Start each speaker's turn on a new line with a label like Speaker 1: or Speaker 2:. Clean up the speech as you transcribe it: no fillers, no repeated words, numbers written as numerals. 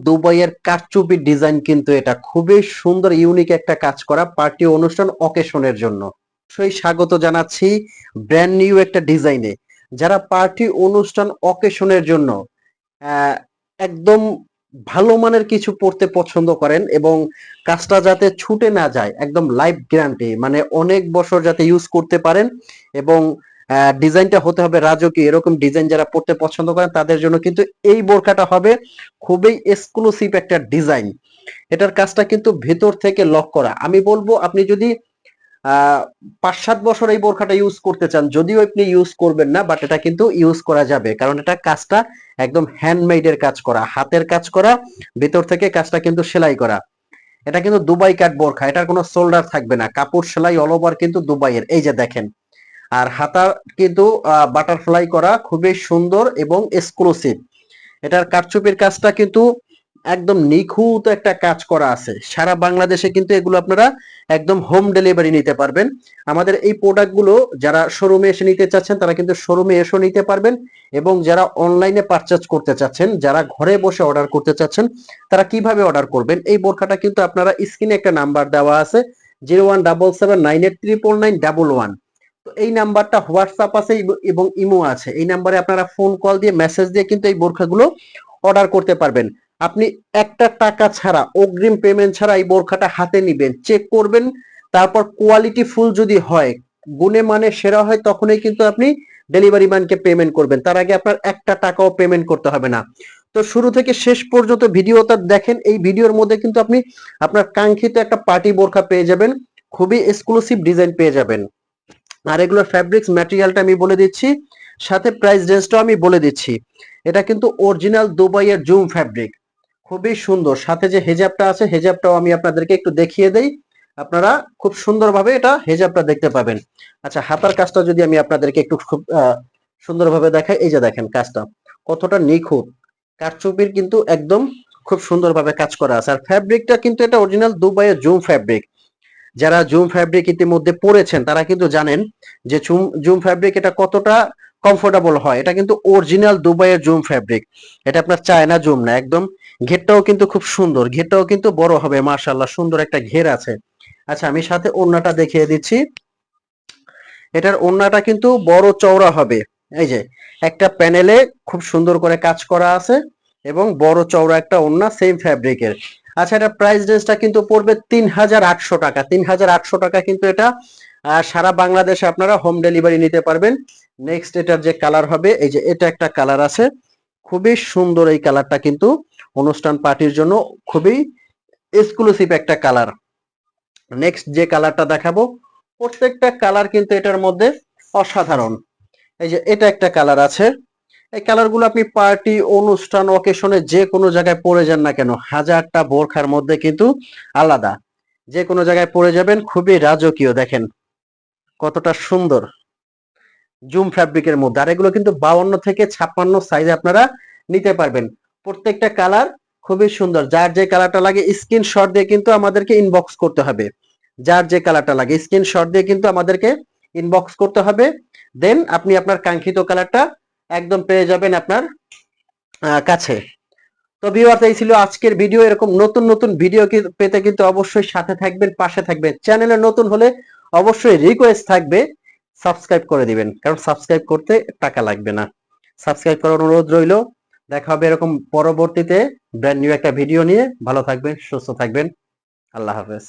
Speaker 1: দুবাইয়ের কারচুপি ডিজাইন, কিন্তু এটা খুবই সুন্দর ইউনিক একটা কাজ করা পার্টি অনুষ্ঠান অকেশনের জন্য। সেই স্বাগত জানাচ্ছি ব্র্যান্ড নিউ একটা ডিজাইনে। যারা পার্টি অনুষ্ঠান অকেশনের জন্য আহ, একদম ভালো মানের কিছু পড়তে পছন্দ করেন এবং কাজটা যাতে ছুটে না যায়, একদম লাইফ গ্যারান্টি, মানে অনেক বছর যাতে ইউজ করতে পারেন এবং ডিজাইনটা হতে হবে রাজকীয়, এরকম ডিজাইন যারা পড়তে পছন্দ করেন তাদের জন্য কিন্তু এই বোরখাটা হবে খুবই এক্সক্লুসিভ একটা ডিজাইন। এটার কাজটা কিন্তু ভেতর থেকে লক করা। আমি বলবো আপনি যদি ৫-৭ বছর এই বোরখাটা ইউজ করতে চান, যদিও আপনি ইউজ করবেন না, বাট এটা কিন্তু ইউজ করা যাবে, কারণ এটা কাজটা একদম হ্যান্ডমেড এর কাজ করা, হাতের কাজ করা, ভেতর থেকে কাজটা কিন্তু সেলাই করা। এটা কিন্তু দুবাই কাট বোরখা, এটার কোনো শোল্ডার থাকবে না, কাপড় সেলাই অল ওভার কিন্তু দুবাইয়ের, এই যে দেখেন। আর হাতা কিন্তু বাটারফ্লাই করা, খুবই সুন্দর এবং এক্সক্লুসিভ। এটার কারচুপির কাজটা কিন্তু একদম নিখুঁত একটা কাজ করা আছে। সারা বাংলাদেশে কিন্তু এগুলো আপনারা একদম হোম ডেলিভারি নিতে পারবেন। আমাদের এই প্রোডাক্টগুলো যারা শোরুমে এসে নিতে চাচ্ছেন তারা কিন্তু শোরুমে এসেও নিতে পারবেন, এবং যারা অনলাইনে পারচেজ করতে চাচ্ছেন, যারা ঘরে বসে অর্ডার করতে চাচ্ছেন, তারা কিভাবে অর্ডার করবেন? এই বোরখাটা কিন্তু আপনারা স্ক্রিনে একটা নাম্বার দেওয়া আছে, 0177989911। তো এই নাম্বারটা হোয়াটসঅ্যাপ আছে এবং ইমো আছে। এই নাম্বারে আপনারা ফোন কল দিয়ে মেসেজ দিয়ে কিন্তু এই বোরখাগুলো অর্ডার করতে পারবেন। আপনি একটা টাকা ছাড়া, অগ্রিম পেমেন্ট ছাড়া এই বোরখাটা হাতে নিবেন, চেক করবেন, তারপর কোয়ালিটি ফুল যদি হয়, গুণে মানে সেরা হয়, তখনই কিন্তু আপনি ডেলিভারি ম্যানকে পেমেন্ট করবেন। তার আগে আপনার একটা টাকাও পেমেন্ট করতে হবে না। তো শুরু থেকে শেষ পর্যন্ত ভিডিওটা দেখেন। এই ভিডিওর মধ্যে কিন্তু আপনি আপনার কাঙ্ক্ষিত একটা পার্টি বোরখা পেয়ে যাবেন, খুবই এক্সক্লুসিভ ডিজাইন পেয়ে যাবেন। আর এগুলোর ফ্যাব্রিক্স ম্যাটেরিয়ালটা আমি বলে দিচ্ছি, সাথে প্রাইস রেঞ্জটাও আমি বলে দিচ্ছি। এটা কিন্তু অরিজিনাল দুবাইয়ের জুম ফ্যাব্রিক, খুবই সুন্দর। সাথে যে হেজাবটা আছে, হেজাবটাও আমি আপনাদেরকে একটু দেখিয়ে দেই, আপনারা খুব সুন্দরভাবে এটা হেজাবটা দেখতে পাবেন। আচ্ছা, হাতার কাজটা যদি আমি আপনাদেরকে একটু খুব সুন্দরভাবে দেখাই, এই যে দেখেন কাজটা কতটা নিখুঁত, কারচুপির কিন্তু একদম খুব সুন্দরভাবে কাজ করা আছে। আর ফ্যাব্রিকটা কিন্তু এটা অরিজিনাল দুবাইয়ের জুম ফ্যাব্রিক। যারা জুম ফ্যাব্রিক ইতিমধ্যে পরেছেন তারা কিন্তু জানেন যে জুম ফ্যাব্রিক এটা কতটা কমফোর্টেবল হয়। এটা কিন্তু অরিজিনাল দুবাইয়ের জুম ফ্যাব্রিক, এটা আপনার চায়না জুম না একদম। ঘেরটাও কিন্তু খুব সুন্দর, ঘেরটাও কিন্তু বড় হবে, মাশাআল্লাহ সুন্দর একটা ঘের আছে। আচ্ছা, আমি সাথে ওড়নাটা দেখিয়ে দিচ্ছি। এটার ওড়নাটা কিন্তু বড় চওড়া হবে, এই যে একটা প্যানেলে খুব সুন্দর করে কাজ করা আছে এবং বড় চওড়া একটা ওড়না সেম ফ্যাব্রিকের। আচ্ছা, এটা প্রাইস রেঞ্জটা কিন্তু পড়বে ৩,৮০০ টাকা। ৩,৮০০ টাকা কিন্তু এটা সারা বাংলাদেশে আপনারা হোম ডেলিভারি নিতে পারবেন। নেক্সট এটার যে কালার হবে, এই যে এটা একটা কালার আছে, খুবই সুন্দর এই কালারটা, কিন্তু অনুষ্ঠান পার্টির জন্য খুবই এক্সক্লুসিভ একটা কালার। নেক্সট যে কালারটা দেখাবো, প্রত্যেকটা কালার কিন্তু এটার মধ্যে অসাধারণ। এই যে এটা একটা কালার আছে, এই কালারগুলো আপনি পার্টি অনুষ্ঠান অকেশনে যে কোনো জায়গায় পরে যান না কেন, হাজারটা বোরখার মধ্যে কিন্তু আলাদা, যে কোনো জায়গায় পরে যাবেন, খুবই রাজকীয়। দেখেন কতটা সুন্দর জুম ফ্যাব্রিকের মধ্যে। আর এগুলো কিন্তু 52 থেকে 56 সাইজে আপনারা নিতে পারবেন। প্রত্যেকটা কালার খুবই সুন্দর। যার যে কালারটা লাগে স্ক্রিনশট দিয়ে কিন্তু আমাদেরকে ইনবক্স করতে হবে। যার যে কালারটা লাগে স্ক্রিনশট দিয়ে কিন্তু আমাদেরকে ইনবক্স করতে হবে। দেন আপনি আপনার কাঙ্ক্ষিত কালারটা একদম পেয়ে যাবেন আপনার কাছে। তো ভিউয়ার্স, এই ছিল আজকের ভিডিও। এরকম নতুন নতুন ভিডিও পেতে কিন্তু অবশ্যই সাথে থাকবেন, পাশে থাকবেন। চ্যানেলে নতুন হলে অবশ্যই রিকোয়েস্ট থাকবে সাবস্ক্রাইব করে দিবেন, কারণ সাবস্ক্রাইব করতে টাকা লাগবে না। সাবস্ক্রাইব করার অনুরোধ রইল। দেখা হবে এরকম পরবর্তীতে ব্র্যান্ড নিউ একটা ভিডিও নিয়ে। ভালো থাকবেন, সুস্থ থাকবেন। আল্লাহ হাফেজ।